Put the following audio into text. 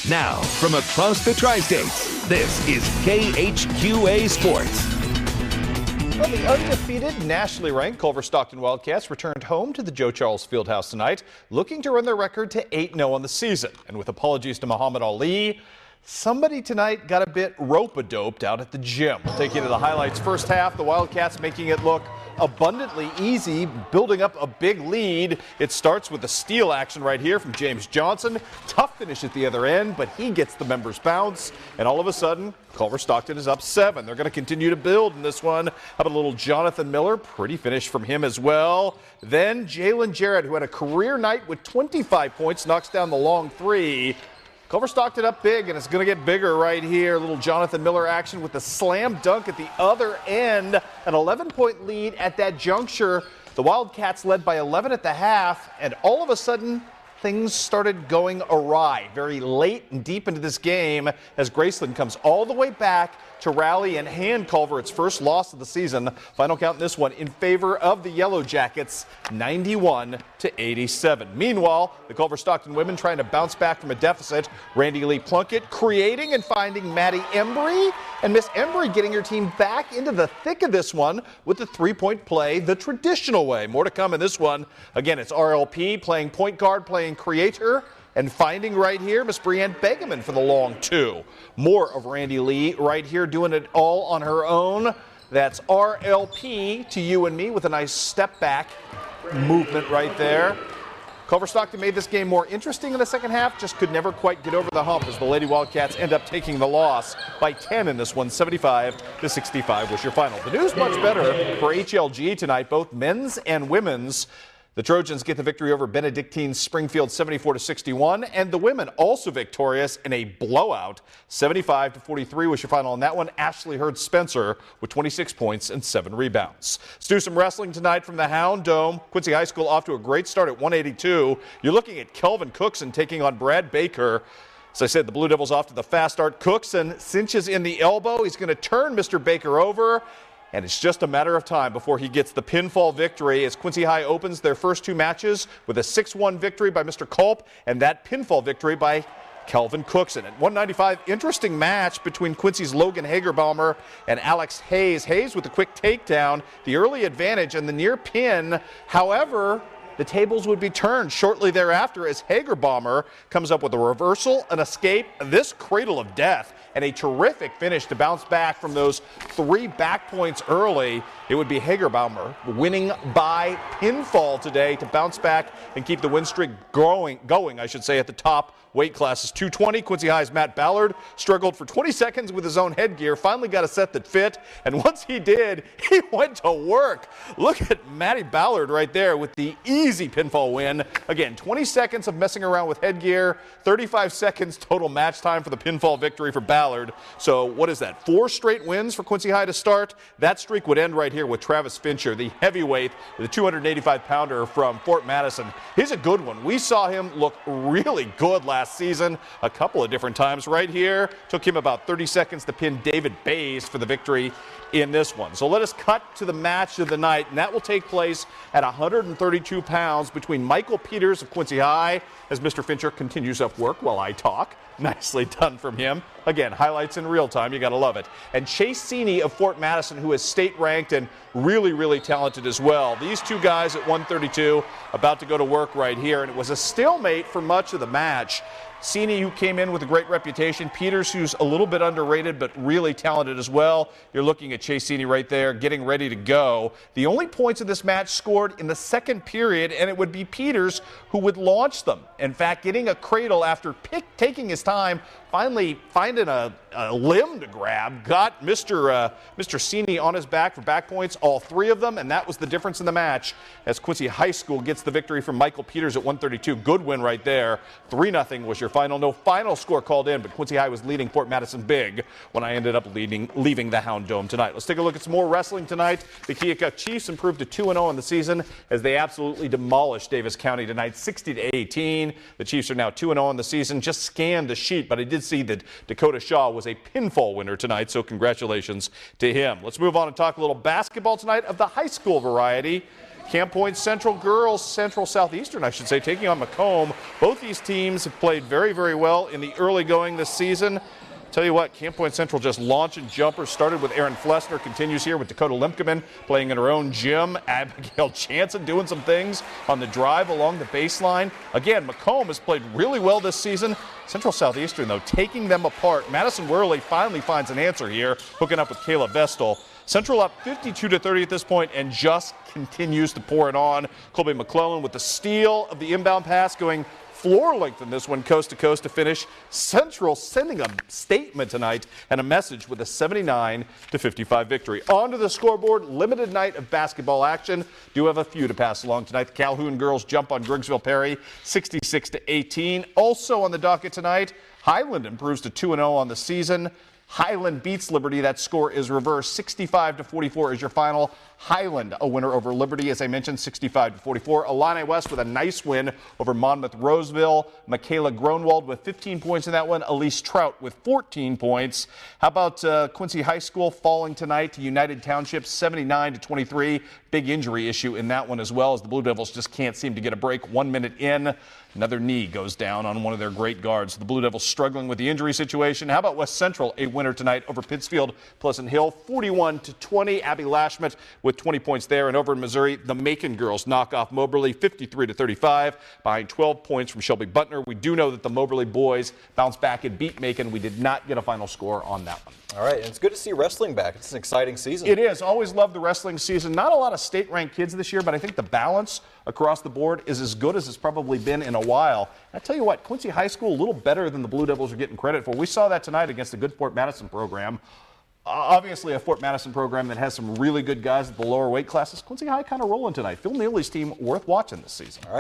Now, from across the Tri-States, this is KHQA Sports. Well, the undefeated, nationally ranked Culver Stockton Wildcats returned home to the Joe Charles Fieldhouse tonight, looking to run their record to 8-0 on the season. And with apologies to Muhammad Ali, somebody tonight got a bit rope-a-doped out at the gym. We'll take you to the highlights. First half, the Wildcats making it look abundantly easy, building up a big lead. It starts with a steal action right here from James Johnson. Tough finish at the other end, but he gets the members' bounce. And all of a sudden, Culver Stockton is up 7. They're going to continue to build in this one. How about a little Jonathan Miller? Pretty finish from him as well. Then Jalen Jarrett, who had a career night with 25 points, knocks down the long three. Culver Stockton up big, and it's going to get bigger right here. A little Jonathan Miller action with the slam dunk at the other end. An 11-point lead at that juncture. The Wildcats led by 11 at the half, and all of a sudden, things started going awry very late and deep into this game as Graceland comes all the way back to rally and hand Culver its first loss of the season. Final count in this one in favor of the Yellow Jackets, 91-87. Meanwhile, the Culver Stockton women trying to bounce back from a deficit. Randy Lee Plunkett creating and finding Maddie Embry. And Miss Embry getting her team back into the thick of this one with the three-point play the traditional way. More to come in this one. Again, it's RLP playing point guard, playing creator, and finding right here Miss Brienne Begeman for the long two. More of Randy Lee right here doing it all on her own. That's RLP to you and me with a nice step back movement right there. Culver Stockton made this game more interesting in the second half, just could never quite get over the hump as the Lady Wildcats end up taking the loss by 10 in this one. 75-65 was your final. The news much better for HLG tonight, both men's and women's. The Trojans get the victory over Benedictine Springfield 74-61, and the women also victorious in a blowout. 75-43 was your final on that one. Ashley Hurd Spencer with 26 points and 7 rebounds. Let's do some wrestling tonight from the Hound Dome. Quincy High School off to a great start at 182. You're looking at Kelvin Cookson taking on Brad Baker. As I said, the Blue Devils off to the fast start. Cookson cinches in the elbow. He's going to turn Mr. Baker over. And it's just a matter of time before he gets the pinfall victory as Quincy High opens their first two matches with a 6-1 victory by Mr. Culp and that pinfall victory by Kelvin Cookson. At 195, interesting match between Quincy's Logan Hagerbaumer and Alex Hayes. Hayes with a quick takedown, the early advantage and the near pin. However, the tables would be turned shortly thereafter as Hagerbaumer comes up with a reversal, an escape, this cradle of death, and a terrific finish to bounce back from those 3 back points early. It would be Hagerbaumer winning by pinfall today to bounce back and keep the win streak going, at the top weight classes. 220, Quincy High's Matt Ballard struggled for 20 seconds with his own headgear, finally got a set that fit, and once he did, he went to work. Look at Matty Ballard right there with the easy pinfall win. Again, 20 seconds of messing around with headgear, 35 seconds total match time for the pinfall victory for Ballard. So what is that, 4 straight wins for Quincy High to start? That streak would end right here with Travis Fincher, the heavyweight, the 285-pounder from Fort Madison. He's a good one. We saw him look really good last season a couple of different times right here. Took him about 30 seconds to pin David Bays for the victory in this one. So let us cut to the match of the night, and that will take place at 132 pounds between Michael Peters of Quincy High as Mr. Fincher continues up work while I talk. Nicely done from him. Again, highlights in real time. You got to love it. And Chase Seeney of Fort Madison, who is state ranked and really, really talented as well. These two guys at 132 about to go to work right here. And it was a stalemate for much of the match. Seeney, who came in with a great reputation. Peters, who's a little bit underrated but really talented as well. You're looking at Chase Seeney right there getting ready to go. The only points of this match scored in the second period, and it would be Peters who would launch them. In fact, getting a cradle after taking his time, finally finding a limb to grab, got Mr. Seeney on his back for back points, all 3 of them, and that was the difference in the match as Quincy High School gets the victory from Michael Peters at 132. Good win right there. 3-0 was your final. No final score called in, but Quincy High was leading Fort Madison big when I ended up leaving the Hound Dome tonight. Let's take a look at some more wrestling tonight. The Keokuk Chiefs improved to 2-0 in the season as they absolutely demolished Davis County tonight, 60-18. The Chiefs are now 2-0 in the season. Just scanned the sheet, but I did see that Dakota Shaw was a pinfall winner tonight, so congratulations to him. Let's move on and talk a little basketball tonight of the high school variety. Camp Point Central girls, Central Southeastern, I should say, taking on Macomb. Both these teams have played very, very well in the early going this season. Tell you what, Camp Point Central just launching jumpers. Started with Erin Flessner, continues here with Dakota Limkeman playing in her own gym. Abigail Jansen doing some things on the drive along the baseline. Again, Macomb has played really well this season. Central Southeastern, though, taking them apart. Madison Worley finally finds an answer here, hooking up with Kayla Vestal. Central up 52-30 at this point and just continues to pour it on. Colby McClellan with the steal of the inbound pass, going floor length in this one, coast to coast to finish. Central sending a statement tonight and a message with a 79-55 victory. On to the scoreboard, limited night of basketball action. Do have a few to pass along tonight. The Calhoun girls jump on Griggsville Perry 66-18. Also on the docket tonight, Highland improves to 2-0 on the season. Highland beats Liberty. That score is reversed. 65-44 is your final. Highland a winner over Liberty, as I mentioned, 65-44. Illini West with a nice win over Monmouth Roseville. Michaela Gronwald with 15 points in that one. Elise Trout with 14 points. How about Quincy High School falling tonight to United Township 79-23. Big injury issue in that one as well, as the Blue Devils just can't seem to get a break. 1 minute in, another knee goes down on one of their great guards. The Blue Devils struggling with the injury situation. How about West Central, a winner tonight over Pittsfield Pleasant Hill, 41-20. Abby Lashmet with 20 points there. And over in Missouri, the Macon girls knock off Moberly 53-35 behind 12 points from Shelby Butner. We do know that the Moberly boys bounced back and beat Macon. We did not get a final score on that one. All right, and it's good to see wrestling back. It's an exciting season. It is. Always loved the wrestling season. Not a lot of state-ranked kids this year, but I think the balance across the board is as good as it's probably been in a while. I tell you what, Quincy High School, a little better than the Blue Devils are getting credit for. We saw that tonight against the good Fort Madison program. Obviously a Fort Madison program that has some really good guys at the lower weight classes. Quincy High kind of rolling tonight. Phil Neely's team worth watching this season. All right.